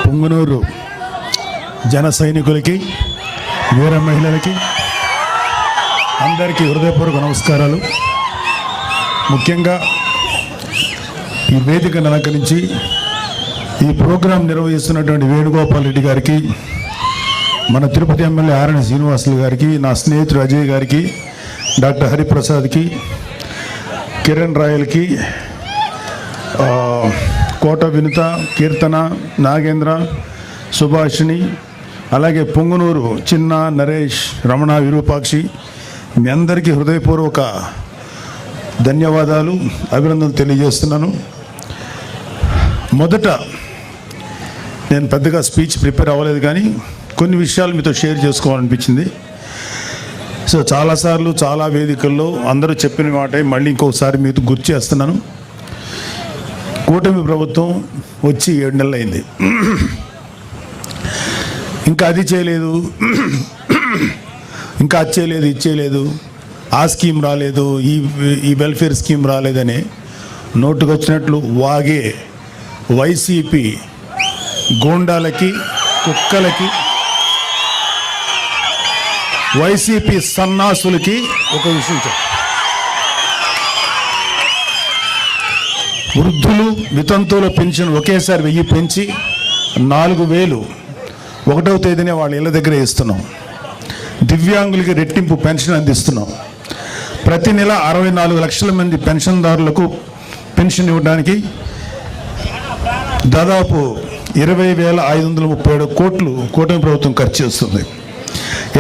పుంగనూరు జన సైనికులకి, వీర మహిళలకి అందరికీ హృదయపూర్వక నమస్కారాలు. ముఖ్యంగా ఈ వేదికను అలంకరించి ఈ ప్రోగ్రాం నిర్వహిస్తున్నటువంటి వేణుగోపాల్ రెడ్డి గారికి, మన తిరుపతి ఎమ్మెల్యే ఆరణి శ్రీనివాసులు గారికి, నా స్నేహితుడు అజయ్ గారికి, డాక్టర్ హరిప్రసాద్కి, కిరణ్ రాయల్కి, కోట వినుత, కీర్తన, నాగేంద్ర, సుభాషిణి, అలాగే పొంగునూరు చిన్న, నరేష్, రమణ, విరూపాక్షి, మీ అందరికీ హృదయపూర్వక ధన్యవాదాలు, అభినందనలు తెలియజేస్తున్నాను. మొదట నేను పెద్దగా స్పీచ్ ప్రిపేర్ అవ్వలేదు, కానీ కొన్ని విషయాలు మీతో షేర్ చేసుకోవాలనిపించింది. సో చాలాసార్లు చాలా వేదికల్లో అందరూ చెప్పిన మాట మళ్ళీ ఇంకొకసారి మీతో గుర్తు చేస్తున్నాను. కూటమి ప్రభుత్వం వచ్చి 7 నెలలు అయింది. ఇంకా అది చేయలేదు, ఇంకా అది చేయలేదు, ఇది చేయలేదు, ఆ స్కీమ్ రాలేదు, ఈ వెల్ఫేర్ స్కీమ్ రాలేదని నోటుకు వచ్చినట్లు వాగే వైసీపీ గోండాలకి, కుక్కలకి, వైసీపీ సన్నాసులకి ఒక విషయం చెప్పు. వృద్ధులు, వితంతువుల పెన్షన్ ఒకేసారి 1000 పెంచి 4000 1వ తేదీనే వాళ్ళ ఇళ్ళ దగ్గర ఇస్తున్నాం. దివ్యాంగులకి రెట్టింపు పెన్షన్ అందిస్తున్నాం. ప్రతి నెల 64 లక్షల మంది పెన్షన్దారులకు పెన్షన్ ఇవ్వడానికి దాదాపు 20,537 కోట్లు కూటమి ప్రభుత్వం ఖర్చు చేస్తుంది.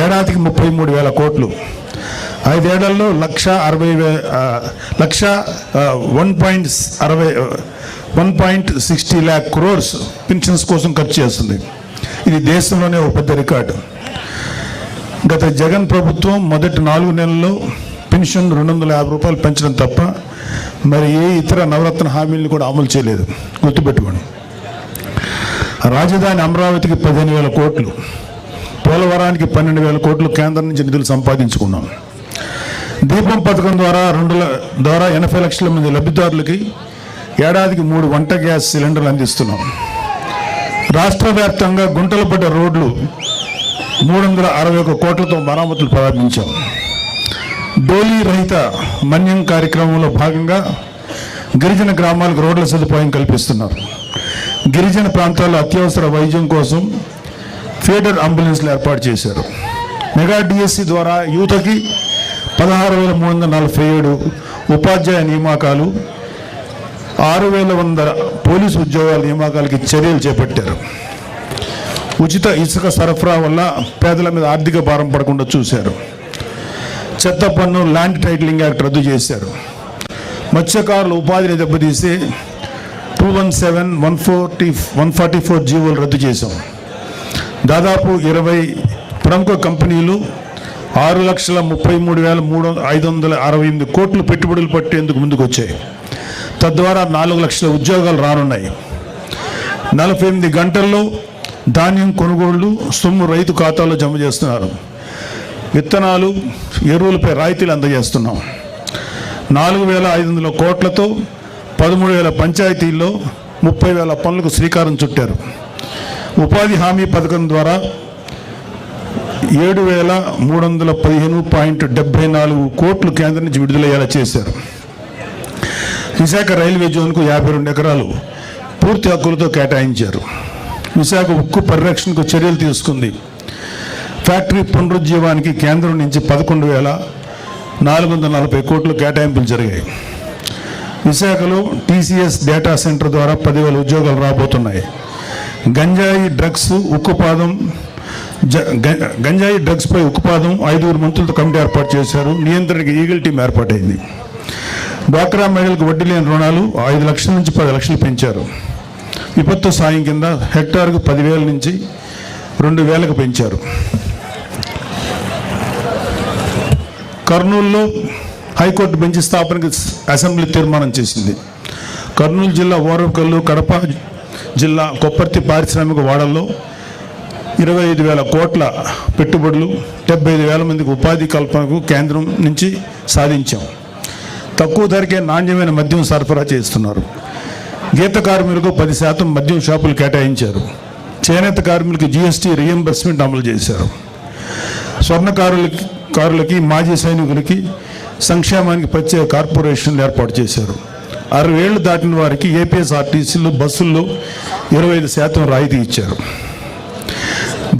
ఏడాదికి 33,000 కోట్లు. 5 ఏళ్లలో 1.60 lakh crores పెన్షన్స్ కోసం ఖర్చు చేస్తుంది. ఇది దేశంలోనే ఒక పెద్ద రికార్డు. గత జగన్ ప్రభుత్వం మొదటి 4 నెలల్లో పెన్షన్ 250 రూపాయలు పెంచడం తప్ప మరి ఏ ఇతర నవరత్న హామీలను కూడా అమలు చేయలేదు. గుర్తుపెట్టుకోండి. రాజధాని అమరావతికి 15,000 కోట్లు, పోలవరానికి 12,000 కోట్లు కేంద్రం నుంచి నిధులు సంపాదించుకున్నాం. దీపం పథకం ద్వారా 80 లక్షల మంది లబ్ధిదారులకి ఏడాదికి 3 వంట గ్యాస్ సిలిండర్లు అందిస్తున్నాం. రాష్ట్ర వ్యాప్తంగా గుంటలు పడ్డ రోడ్లు 361 కోట్లతో మరామతులు ప్రారంభించాం. డోలీ రహిత మన్యం కార్యక్రమంలో భాగంగా గిరిజన గ్రామాలకు రోడ్ల సదుపాయం కల్పిస్తున్నారు. గిరిజన ప్రాంతాల్లో అత్యవసర వైద్యం కోసం ఫీడర్ అంబులెన్స్లు ఏర్పాటు చేశారు. మెగా డిఎస్సి ద్వారా యువతకి 16,347 ఉపాధ్యాయ నియామకాలు, 6,100 పోలీసు ఉద్యోగాల నియామకాలకి చర్యలు చేపట్టారు. ఉచిత ఇసుక సరఫరా వల్ల పేదల మీద ఆర్థిక భారం పడకుండా చూశారు. చెత్త పన్ను, ల్యాండ్ టైటిలింగ్ యాక్ట్ రద్దు చేశారు. మత్స్యకారుల ఉపాధిని దెబ్బతీసి 217, 144 జీవోలు రద్దు చేశాం. దాదాపు 20 ప్రముఖ కంపెనీలు 6,33,568 కోట్లు పెట్టుబడులు పట్టేందుకు ముందుకు వచ్చాయి. తద్వారా 4 లక్షల ఉద్యోగాలు రానున్నాయి. 48 గంటల్లో ధాన్యం కొనుగోళ్లు సొమ్ము రైతు ఖాతాలో జమ చేస్తున్నారు. విత్తనాలు, ఎరువులపై రాయితీలు అందజేస్తున్నాం. 4,500 కోట్లతో 13,000 పంచాయతీల్లో 30,000 పనులకు శ్రీకారం చుట్టారు. ఉపాధి హామీ పథకం ద్వారా 7,315.74 కోట్లు కేంద్రం నుంచి విడుదలయ్యేలా చేశారు. విశాఖ రైల్వే జోన్కు 52 ఎకరాలు పూర్తి హక్కులతో కేటాయించారు. విశాఖ ఉక్కు పరిరక్షణకు చర్యలు తీసుకుంది. ఫ్యాక్టరీ పునరుజ్జీవానికి కేంద్రం నుంచి 11,440 కోట్లు కేటాయింపులు జరిగాయి. విశాఖలో టీసీఎస్ డేటా సెంటర్ ద్వారా 10,000 ఉద్యోగాలు రాబోతున్నాయి. గంజాయి డ్రగ్స్పై ఉక్కుపాదం 5 మంత్రులతో కమిటీ ఏర్పాటు చేశారు. నియంత్రణకి ఈగల్ టీం ఏర్పాటైంది. డ్వాక్రా మహిళలకు వడ్డీ లేని రుణాలు 5 లక్షల నుంచి 10 లక్షలు పెంచారు. విపత్తు సాయం కింద హెక్టార్కు 10,000 నుంచి 2,000కు పెంచారు. కర్నూలులో హైకోర్టు బెంచ్ స్థాపనకు అసెంబ్లీ తీర్మానం చేసింది. కర్నూలు జిల్లా ఓరవకల్లు, కడప జిల్లా కొప్పర్తి పారిశ్రామిక వాడల్లో 25,000 కోట్ల పెట్టుబడులు, 75,000 మందికి ఉపాధి కల్పనకు కేంద్రం నుంచి సాధించాం. తక్కువ ధరకే నాణ్యమైన మద్యం సరఫరా చేస్తున్నారు. గీత కార్మికులకు 10% మద్యం షాపులు కేటాయించారు. చేనేత కార్మికులకి జీఎస్టీ రీఎంబర్స్మెంట్ అమలు చేశారు. స్వర్ణకారులకి మాజీ సైనికులకి సంక్షేమానికి ప్రత్యేక కార్పొరేషన్లు ఏర్పాటు చేశారు. 60 ఏళ్లు దాటిన వారికి ఏపీఎస్ఆర్టీసీలు బస్సుల్లో 25% రాయితీ ఇచ్చారు.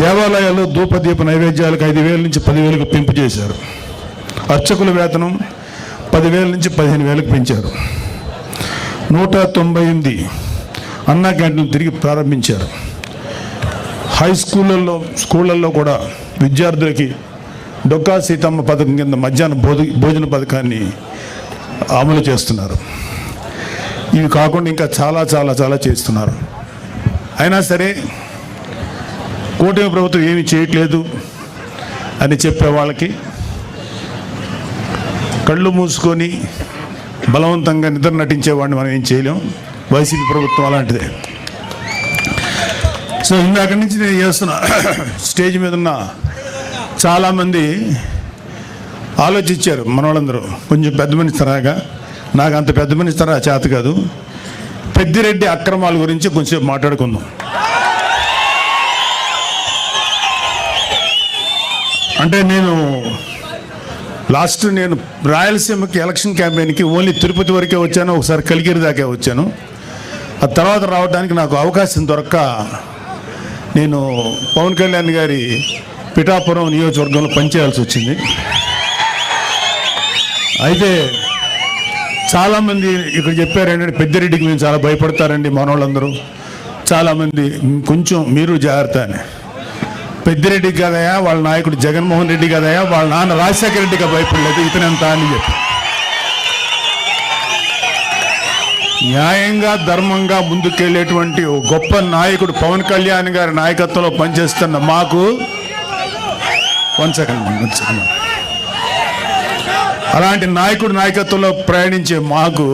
దేవాలయాల్లో ధూపదీప నైవేద్యాలకు 5,000 నుంచి 10,000కు పెంపు చేశారు. అర్చకుల వేతనం 10,000 నుంచి 15,000కు పెంచారు. 198 అన్నా క్యాంటీన్లు తిరిగి ప్రారంభించారు. హై స్కూళ్ళల్లో కూడా విద్యార్థులకి డొక్కా సీతమ్మ పథకం కింద మధ్యాహ్న భోజన పథకాన్ని అమలు చేస్తున్నారు. ఇవి కాకుండా ఇంకా చాలా చాలా చాలా చేస్తున్నారు. అయినా సరే కూటమి ప్రభుత్వం ఏమీ చేయట్లేదు అని చెప్పే వాళ్ళకి కళ్ళు మూసుకొని బలవంతంగా నిద్ర నటించేవాడిని మనం ఏం చేయలేం. వైసీపీ ప్రభుత్వం అలాంటిదే. సో ఇందాక నుంచి నేను చేస్తున్నా స్టేజ్ మీద ఉన్న చాలామంది ఆలోచించారు. మన వాళ్ళందరూ కొంచెం పెద్ద మనిషి తరాగా, నాకు అంత పెద్ద మనిషి తరా చేత కాదు. పెద్దిరెడ్డి అక్రమాల గురించి కొంచెం మాట్లాడుకుందాం. అంటే నేను రాయలసీమకి ఎలక్షన్ క్యాంపెయిన్కి ఓన్లీ తిరుపతి వరకే వచ్చాను, ఒకసారి కలికిరి దాకా వచ్చాను. ఆ తర్వాత రావడానికి నాకు అవకాశం దొరక్క నేను పవన్ కళ్యాణ్ గారి పిఠాపురం నియోజకవర్గంలో పనిచేయాల్సి వచ్చింది. అయితే చాలామంది ఇక్కడ చెప్పారు ఏంటంటే పెద్దిరెడ్డికి మేము చాలా భయపడతారండి మనోళ్ళందరూ. చాలామంది కొంచెం మీరు జాగ్రత్త అని. పెద్దిరెడ్డి కదయా వాళ్ళ నాయకుడు జగన్మోహన్ రెడ్డి కదయా వాళ్ళ నాన్న రాజశేఖర రెడ్డిగా భయపడలేదు, ఇతనంతా అని చెప్పి. న్యాయంగా ధర్మంగా ముందుకెళ్ళేటువంటి గొప్ప నాయకుడు పవన్ కళ్యాణ్ గారి నాయకత్వంలో పనిచేస్తున్న మాకు అలాంటి నాయకుడు నాయకత్వంలో ప్రయాణించే మాకు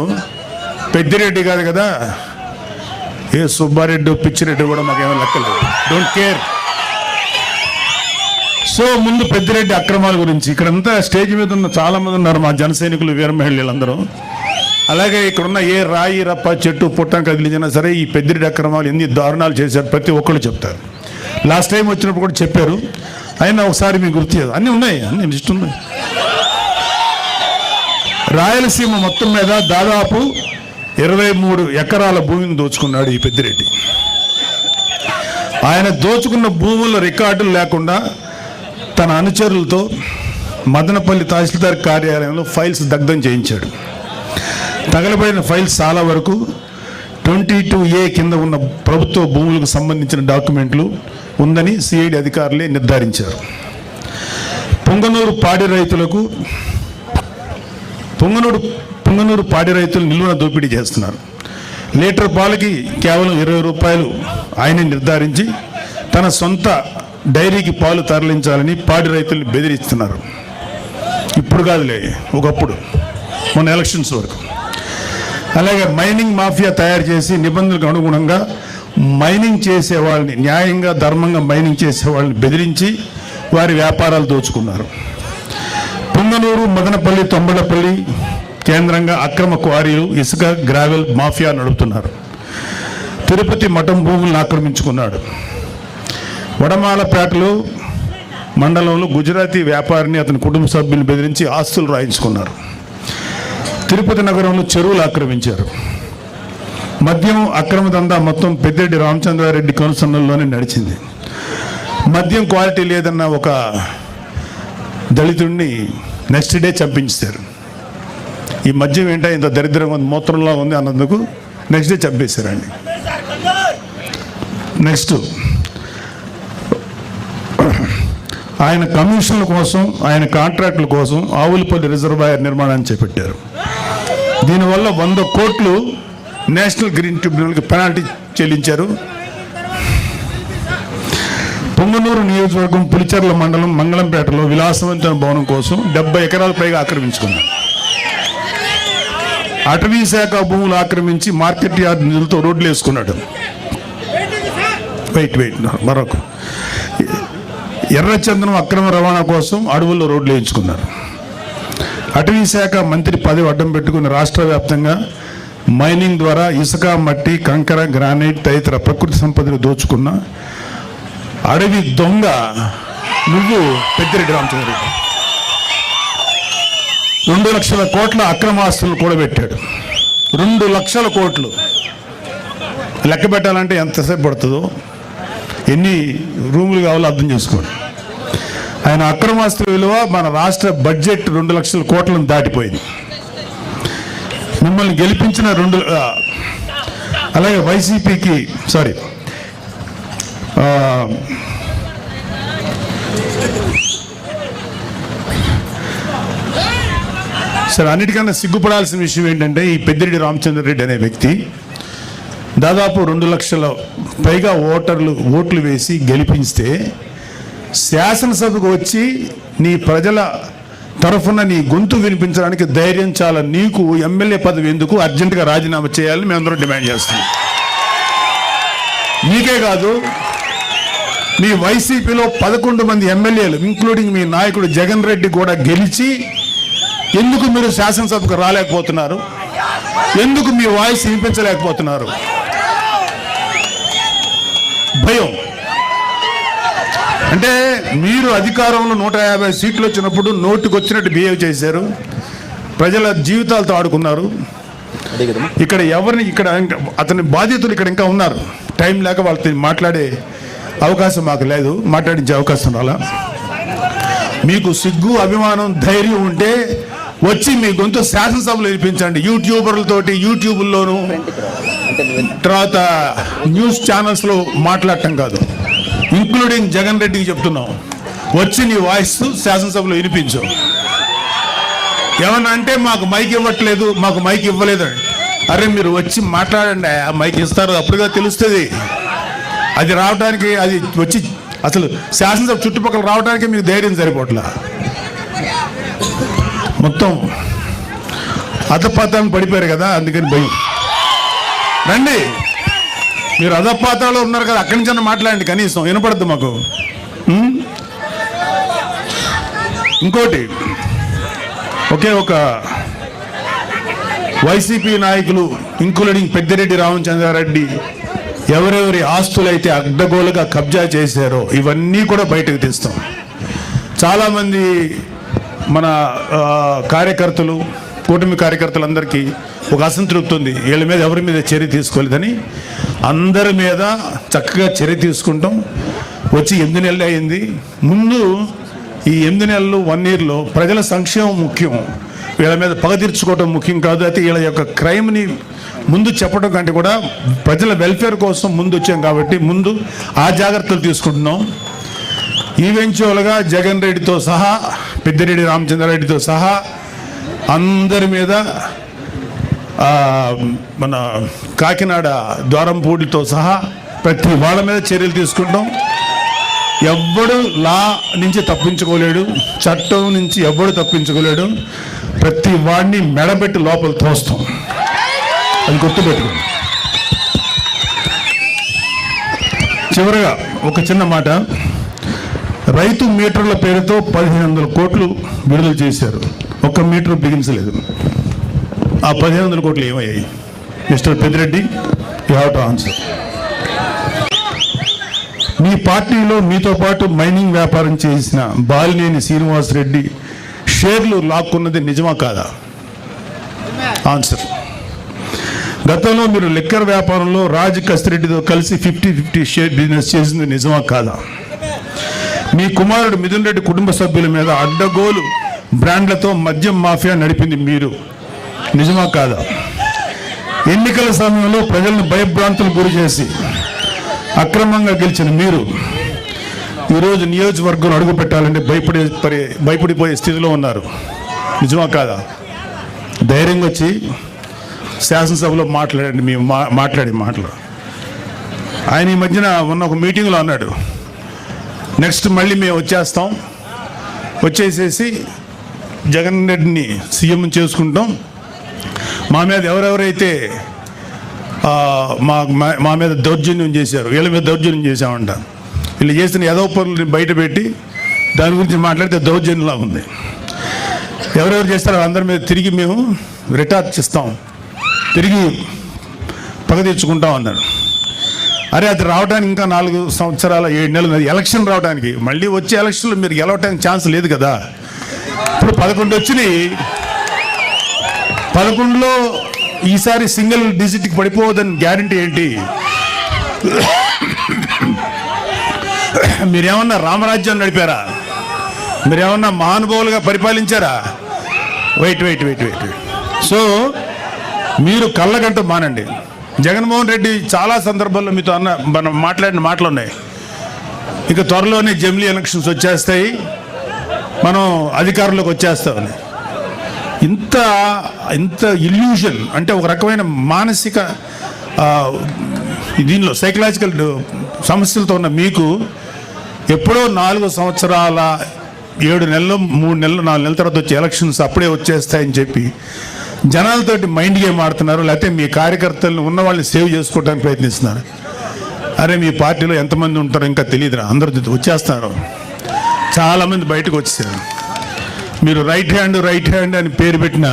పెద్దిరెడ్డి కాదు కదా, ఏ సుబ్బారెడ్డి పిచ్చిరెడ్డి కూడా మాకేమో లెక్కలేదు. Don't care. సో ముందు పెద్దిరెడ్డి అక్రమాల గురించి ఇక్కడంతా స్టేజ్ మీద ఉన్న చాలామంది ఉన్నారు మా జన సైనికులు, వీర మహిళలందరూ. అలాగే ఇక్కడున్న ఏ రాయి రప్ప చెట్టు పుట్టం కదిలించినా సరే ఈ పెద్దిరెడ్డి అక్రమాలు ఎన్ని దారుణాలు చేశారు ప్రతి ఒక్కళ్ళు చెప్తారు. లాస్ట్ టైం వచ్చినప్పుడు కూడా చెప్పారు. అయినా ఒకసారి మీకు గుర్తు చేయదు. అన్నీ ఉన్నాయి, అన్నీ లిస్ట్ ఉన్నాయి. రాయలసీమ మొత్తం మీద దాదాపు 23 ఎకరాల భూమిని దోచుకున్నాడు ఈ పెద్దిరెడ్డి. ఆయన దోచుకున్న భూముల రికార్డులు లేకుండా తన అనుచరులతో మదనపల్లి తహసీల్దార్ కార్యాలయంలో ఫైల్స్ దగ్ధం చేయించాడు. తగలబడిన ఫైల్స్ చాలా వరకు 22A కింద ఉన్న ప్రభుత్వ భూములకు సంబంధించిన డాక్యుమెంట్లు ఉందని సిఐడి అధికారులే నిర్ధారించారు. పొంగనూరు పాడి రైతులు నిలువున దోపిడీ చేస్తున్నారు. లీటర్ పాలకి కేవలం 20 రూపాయలు ఆయన నిర్ధారించి తన సొంత డైరీకి పాలు తరలించాలని పాడి రైతుల్ని బెదిరిస్తున్నారు. ఇప్పుడు కాదులే, ఒకప్పుడు మొన్న ఎలక్షన్స్ వరకు. అలాగే మైనింగ్ మాఫియా తయారు చేసి నిబంధనలకు అనుగుణంగా మైనింగ్ చేసే వాళ్ళని, న్యాయంగా ధర్మంగా మైనింగ్ చేసే వాళ్ళని బెదిరించి వారి వ్యాపారాలు దోచుకున్నారు. పొంగనూరు, మదనపల్లి, తొంబలపల్లి కేంద్రంగా అక్రమ క్వారీలు, ఇసుక, గ్రావెల్ మాఫియా నడుపుతున్నారు. తిరుపతి మఠం భూములను ఆక్రమించుకున్నాడు. వడమాలపేటలో మండలంలో గుజరాతీ వ్యాపారిని అతని కుటుంబ సభ్యులను బెదిరించి ఆస్తులు రాయించుకున్నారు. తిరుపతి నగరంలో చెరువులు ఆక్రమించారు. మద్యం అక్రమ దందా మొత్తం పెద్దిరెడ్డి రామచంద్రారెడ్డి కనుసన్నల్లోనే నడిచింది. మద్యం క్వాలిటీ లేదన్న ఒక దళితుడిని నెక్స్ట్ డే చంపించారు. ఈ మద్యం ఏంటో ఇంత దరిద్రంగా ఉంది, మూత్రంలో ఉంది అన్నందుకు నెక్స్ట్ డే చంపేశారండి. నెక్స్ట్ ఆయన కమిషన్ల కోసం, ఆయన కాంట్రాక్టుల కోసం ఆవులపల్లి రిజర్వాయర్ నిర్మాణాన్ని చేపట్టారు. దీనివల్ల 100 కోట్లు నేషనల్ గ్రీన్ ట్రిబ్యునల్కి పెనాల్టీ చెల్లించారు. పొంగనూరు నియోజకవర్గం పులిచెర్ల మండలం మంగళంపేటలో విలాసవంతమైన భవనం కోసం 70 ఎకరాల పైగా ఆక్రమించుకున్నారు. అటవీ శాఖ భూములు ఆక్రమించి మార్కెట్ యార్డ్ నిధులతో రోడ్లు వేసుకున్నాడు. మరొక ఎర్రచందనం అక్రమ రవాణా కోసం అడవుల్లో రోడ్లు వేయించుకున్నారు. అటవీ శాఖ మంత్రి పదవి అడ్డం పెట్టుకుని రాష్ట్ర వ్యాప్తంగా మైనింగ్ ద్వారా ఇసుక, మట్టి, కంకర, గ్రానైట్ తదితర ప్రకృతి సంపదను దోచుకున్న అడవి దొంగ నువ్వు పెద్దిరెడ్డి రామచంద్రరెడ్డి. 2 లక్షల కోట్ల అక్రమాస్తులు కూడబెట్టాడు. 2 లక్షల కోట్లు లెక్క పెట్టాలంటే ఎంతసేపు పడుతుందో, ఎన్ని రూములు కావాలో అర్థం చేసుకోండి. ఆయన అక్రమాస్తుల విలువ మన రాష్ట్ర బడ్జెట్ 2 లక్షల కోట్లను దాటిపోయింది. మిమ్మల్ని గెలిపించిన అలాగే వైసీపీకి సరే అన్నిటికన్నా సిగ్గుపడాల్సిన విషయం ఏంటంటే ఈ పెద్దిరెడ్డి రామచంద్రరెడ్డి అనే వ్యక్తి దాదాపు 2 లక్షల పైగా ఓట్లు వేసి గెలిపిస్తే శాసనసభకు వచ్చి నీ ప్రజల తరఫున నీ గొంతు వినిపించడానికి ధైర్యం చాలా. నీకు ఎమ్మెల్యే పదవి ఎందుకు? అర్జెంటుగా రాజీనామా చేయాలని మేమందరం డిమాండ్ చేస్తున్నాం. నీకే కాదు, మీ వైసీపీలో 11 మంది ఎమ్మెల్యేలు ఇంక్లూడింగ్ మీ నాయకుడు జగన్ రెడ్డి కూడా గెలిచి ఎందుకు మీరు శాసనసభకు రాలేకపోతున్నారు? ఎందుకు మీ వాయిస్ వినిపించలేకపోతున్నారు? భయం. అంటే మీరు అధికారంలో 150 సీట్లు వచ్చినప్పుడు నోటికి వచ్చినట్టు బిహేవ్ చేశారు, ప్రజల జీవితాలతో ఆడుకున్నారు. ఇక్కడ అతని బాధ్యతలు ఇక్కడ ఇంకా ఉన్నారు. టైం లేక వాళ్ళతో మాట్లాడే అవకాశం మాకు లేదు, మాట్లాడించే అవకాశం రాలా. మీకు సిగ్గు, అభిమానం, ధైర్యం ఉంటే వచ్చి మీ గొంతు శాసనసభలో వినిపించండి. యూట్యూబ్లోను తర్వాత న్యూస్ ఛానల్స్లో మాట్లాడటం కాదు. ఇంక్లూడింగ్ జగన్ రెడ్డికి చెప్తున్నాం, వచ్చి నీ వాయిస్ శాసనసభలో వినిపించు. ఏమన్నా అంటే మాకు మైక్ ఇవ్వట్లేదు, మాకు మైక్ ఇవ్వలేదు. అరే మీరు వచ్చి మాట్లాడండి, ఆ మైక్ ఇస్తారు, అప్పుడుగా తెలుస్తుంది. అది రావడానికి, అది వచ్చి అసలు శాసనసభ చుట్టుపక్కల రావడానికి మీకు ధైర్యం సరిపోట్లా. మొత్తం అధపాతాలను పడిపోయారు కదా, అందుకని భయం. రండి, మీరు అధపాతాలో ఉన్నారు కదా, అక్కడి నుంచి మాట్లాడండి, కనీసం వినపడద్దు మాకు. ఇంకోటి, ఒకే ఒక వైసీపీ నాయకులు ఇంక్లూడింగ్ పెద్దిరెడ్డి రామచంద్రారెడ్డి ఎవరెవరి ఆస్తులైతే అడ్డగోలుగా కబ్జా చేశారో ఇవన్నీ కూడా బయటకు తీస్తాం. చాలామంది మన కార్యకర్తలు, కూటమి కార్యకర్తలందరికీ ఒక అసంతృప్తి ఉంది, వీళ్ళ మీద ఎవరి మీద చర్య తీసుకోలేదని. అందరి మీద చక్కగా చర్య తీసుకుంటాం. వచ్చి 8 నెలలు అయింది. ముందు ఈ 8 నెలలు 1 ఇయర్లో ప్రజల సంక్షేమం ముఖ్యం, వీళ్ళ మీద పగ తీర్చుకోవడం ముఖ్యం కాదు. అయితే వీళ్ళ యొక్క క్రైమ్ని ముందు చెప్పడం కంటే కూడా ప్రజల వెల్ఫేర్ కోసం ముందు వచ్చాం కాబట్టి ముందు ఆ జాగ్రత్తలు తీసుకుంటున్నాం. ఈవెంచువల్గా జగన్ రెడ్డితో సహా, పెద్దిరెడ్డి రామచంద్రారెడ్డితో సహా అందరి మీద, మన కాకినాడ ద్వారంపూడితో సహా ప్రతి వాళ్ళ మీద చర్యలు తీసుకుంటాం. ఎవ్వడు లా నుంచి తప్పించుకోలేడు, చట్టం నుంచి ఎవ్వడు తప్పించుకోలేడు. ప్రతి వాడిని మెడబెట్టి లోపల తోస్తాం, అది గుర్తుపెట్టుకోండి. చివరగా ఒక చిన్న మాట, రైతు మీటర్ల పేరుతో 1500 కోట్లు విడుదల చేశారు, ఒక్క మీటర్ బిగించలేదు. ఆ 1500 కోట్లు ఏమయ్యాయి? Mister Peddireddy, you have to answer. మీ పార్టీలో మీతో పాటు మైనింగ్ వ్యాపారం చేసిన బాలినేని శ్రీనివాసరెడ్డి షేర్లు లాక్కున్నది నిజమా కాదా? ఆన్సర్. గతంలో మీరు లిక్కర్ వ్యాపారంలో రాజ్ కసిరెడ్డితో కలిసి 50-50 షేర్ బిజినెస్ చేసింది నిజమా కాదా? మీ కుమారుడు మిథున్ రెడ్డి కుటుంబ సభ్యుల మీద అడ్డగోలు బ్రాండ్లతో మద్యం మాఫియా నడిపింది మీరు, నిజమా కాదా? ఎన్నికల సమయంలో ప్రజలను భయభ్రాంతులకు గురి చేసి అక్రమంగా గెలిచిన మీరు ఈరోజు నియోజకవర్గం అడుగు పెట్టాలంటే భయపడిపోయే స్థితిలో ఉన్నారు, నిజమా కాదా? ధైర్యంగా వచ్చి శాసనసభలో మాట్లాడండి. మేము మాట్లాడే మాటలు. ఆయన ఈ మధ్యన ఉన్న ఒక మీటింగ్లో అన్నాడు, నెక్స్ట్ మళ్ళీ మేము వచ్చేసేసి జగన్ రెడ్డిని సీఎం చేసుకుంటాం, మా మీద ఎవరెవరైతే మా మీద దౌర్జన్యం చేశారు, వీళ్ళ మీద దౌర్జన్యం చేశామంట, వీళ్ళు చేసిన ఏదో పనులు బయట పెట్టి దాని గురించి మాట్లాడితే దౌర్జన్యంలా ఉంది. ఎవరెవరు చేస్తారో అందరి మీద తిరిగి మేము రిటార్చ్ ఇస్తాం, తిరిగి పగ తెచ్చుకుంటాం అన్నారు. అరే అది రావడానికి ఇంకా 4 సంవత్సరాల 7 నెలలు ఎలక్షన్ రావడానికి, మళ్ళీ వచ్చే ఎలక్షన్లో మీరు గెలవడానికి ఛాన్స్ లేదు కదా. ఇప్పుడు 11 వచ్చినాయి, 11లో ఈసారి సింగిల్ డిజిట్కి పడిపోవద్దని గ్యారంటీ ఏంటి? మీరేమన్నా రామరాజ్యం నడిపారా? మీరేమన్నా మహానుభావులుగా పరిపాలించారా? వెయిట్. సో మీరు కళ్ళగంట మానండి. జగన్మోహన్ రెడ్డి చాలా సందర్భాల్లో మీతో మనం మాట్లాడిన మాటలు ఉన్నాయి. ఇక త్వరలోనే జమిలీ ఎలక్షన్స్ వచ్చేస్తాయి, మనం అధికారంలోకి వచ్చేస్తామని. ఇంత ఇల్యూషన్ అంటే ఒక రకమైన మానసిక దీనిలో సైకలాజికల్ సమస్యలతో ఉన్న మీకు ఎప్పుడో 4 సంవత్సరాల 7 నెలలు 3 నెలలు 4 నెలల తర్వాత వచ్చే ఎలక్షన్స్ అప్పుడే వచ్చేస్తాయని చెప్పి జనాలతోటి మైండ్ గేమ్ ఆడుతున్నారు. లేకపోతే మీ కార్యకర్తలను ఉన్న వాళ్ళని సేవ్ చేసుకోవడానికి ప్రయత్నిస్తున్నారు. అరే మీ పార్టీలో ఎంతమంది ఉంటారో ఇంకా తెలియదురా, అందరూ వచ్చేస్తున్నారు, చాలామంది బయటకు వచ్చేసారు. మీరు రైట్ హ్యాండ్ అని పేరు పెట్టిన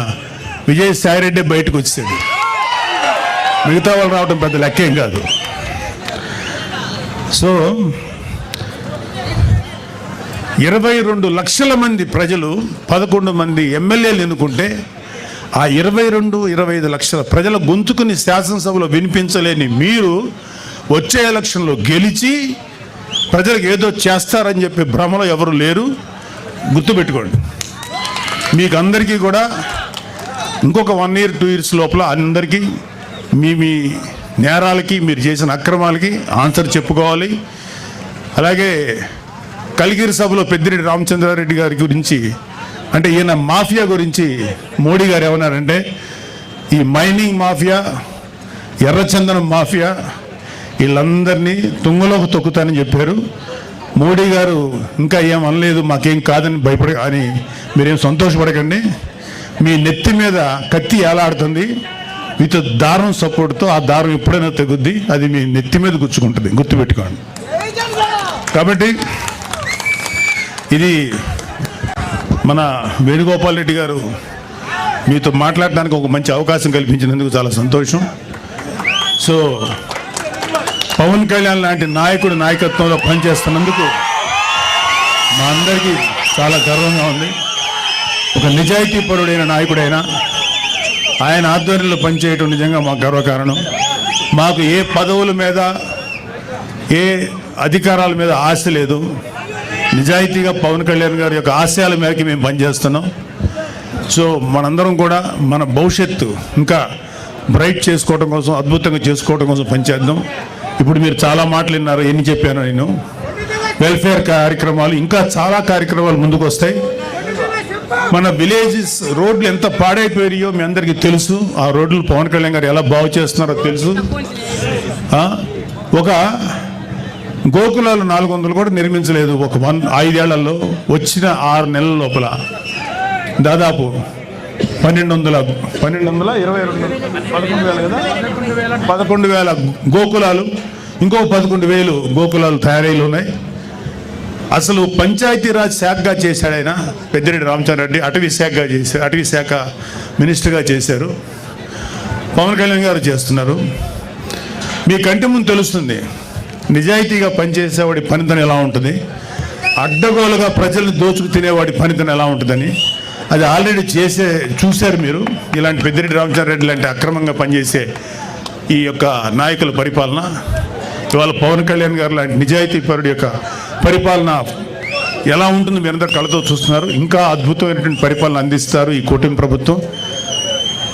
విజయసాయిరెడ్డి బయటకు వచ్చేసాడు. మిగతా వాళ్ళు రావడం పెద్ద లెక్కేం కాదు. సో 22 లక్షల మంది ప్రజలు 11 మంది ఎమ్మెల్యేలు ఎన్నుకుంటే ఆ 22-25 లక్షల ప్రజల గొంతుకుని శాసనసభలో వినిపించలేని మీరు వచ్చే ఎలక్షన్లో గెలిచి ప్రజలకు ఏదో చేస్తారని చెప్పి భ్రమలో ఎవరు లేరు. గుర్తుపెట్టుకోండి. మీకు అందరికీ కూడా ఇంకొక 1 year 2 years లోపల అందరికీ మీ నేరాలకి, మీరు చేసిన అక్రమాలకి ఆన్సర్ చెప్పుకోవాలి. అలాగే కలిగిరి సభలో పెద్దిరెడ్డి రామచంద్రారెడ్డి గారి గురించి, అంటే ఈయన మాఫియా గురించి మోడీ గారు ఏమన్నారంటే, ఈ మైనింగ్ మాఫియా, ఎర్రచందనం మాఫియా వీళ్ళందరినీ తుంగలోకి తొక్కుతానని చెప్పారు. మోడీ గారు ఇంకా ఏం అనలేదు, మాకేం కాదని అని మీరేం సంతోషపడకండి. మీ నెత్తి మీద కత్తి ఏలాడుతుంది మీతో దారం సపోర్ట్తో. ఆ దారం ఎప్పుడైనా తెగుద్ది, అది మీ నెత్తి మీద గుచ్చుకుంటుంది, గుర్తుపెట్టుకోండి. కాబట్టి ఇది మన వేణుగోపాల్ రెడ్డి గారు మీతో మాట్లాడడానికి ఒక మంచి అవకాశం కల్పించినందుకు చాలా సంతోషం. సో పవన్ కళ్యాణ్ లాంటి నాయకుడు నాయకత్వంలో పనిచేస్తున్నందుకు మా అందరికీ చాలా గర్వంగా ఉంది. ఒక నిజాయితీపరుడైన నాయకుడైన ఆయన ఆధ్వర్యంలో పనిచేయటం నిజంగా మాకు గర్వకారణం. మాకు ఏ పదవుల మీద, ఏ అధికారాల మీద ఆశ లేదు. నిజాయితీగా పవన్ కళ్యాణ్ గారి యొక్క ఆశయాల మేరకు మేము పనిచేస్తున్నాం. సో మనందరం కూడా మన భవిష్యత్తు ఇంకా బ్రైట్ చేసుకోవడం కోసం, అద్భుతంగా చేసుకోవడం కోసం పనిచేద్దాం. ఇప్పుడు మీరు చాలా మాటలు విన్నారు, ఎన్ని చెప్పాను నేను. వెల్ఫేర్ కార్యక్రమాలు, ఇంకా చాలా కార్యక్రమాలు ముందుకు వస్తాయి. మన విలేజెస్ రోడ్లు ఎంత పాడైపోయాయో మీ అందరికీ తెలుసు. ఆ రోడ్లు పవన్ కళ్యాణ్ గారు ఎలా బాగు చేస్తున్నారో తెలుసు. ఒక గోకులాలు 400 కూడా నిర్మించలేదు ఒక 5 ఏళ్లలో. వచ్చిన 6 నెలల లోపల దాదాపు 11,000 గోకులాలు, ఇంకో 11,000 గోకులాలు తయారీలు ఉన్నాయి. అసలు పంచాయతీరాజ్ శాఖగా చేశాడు ఆయన పెద్దిరెడ్డి రామచంద్రారెడ్డి. అటవీ శాఖ మినిస్టర్గా చేశారు. పవన్ కళ్యాణ్ గారు చేస్తున్నారు. మీ కంటి ముందు తెలుస్తుంది నిజాయితీగా పనిచేసేవాడి పనితనం ఎలా ఉంటుంది, అడ్డగోలుగా ప్రజల్ని దోచుకు తినేవాడి పనితనం ఎలా ఉంటుందని. అది ఆల్రెడీ చూశారు మీరు. ఇలాంటి పెద్దిరెడ్డి రామచంద్రారెడ్డి లాంటి అక్రమంగా పనిచేసే ఈ యొక్క నాయకుల పరిపాలన, ఇవాళ పవన్ కళ్యాణ్ గారు లాంటి నిజాయితీపరుడి యొక్క పరిపాలన ఎలా ఉంటుంది మీరందరూ కళ్ళతో చూస్తున్నారు. ఇంకా అద్భుతమైనటువంటి పరిపాలన అందిస్తారు ఈ కూటమి ప్రభుత్వం.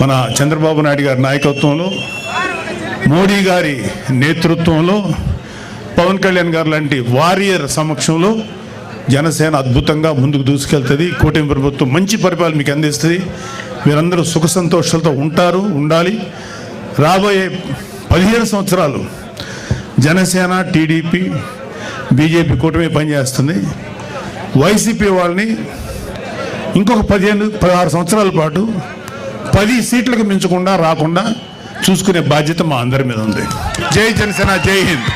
మన చంద్రబాబు నాయుడు గారి నాయకత్వంలో, మోడీ గారి నేతృత్వంలో, పవన్ కళ్యాణ్ గారు లాంటి వారియర్ సమక్షంలో జనసేన అద్భుతంగా ముందుకు దూసుకెళ్తుంది. కూటమి ప్రభుత్వం మంచి పరిపాలన మీకు అందిస్తుంది. మీరందరూ సుఖ సంతోషాలతో ఉండాలి. రాబోయే 15 సంవత్సరాలు జనసేన, టీడీపీ, బీజేపీ కూటమి పనిచేస్తుంది. వైసీపీ వాళ్ళని ఇంకొక 15-16 సంవత్సరాల పాటు 10 సీట్లకు మించకుండా రాకుండా చూసుకునే బాధ్యత మా అందరి మీద ఉంది. జై జనసేన, జై హింద్.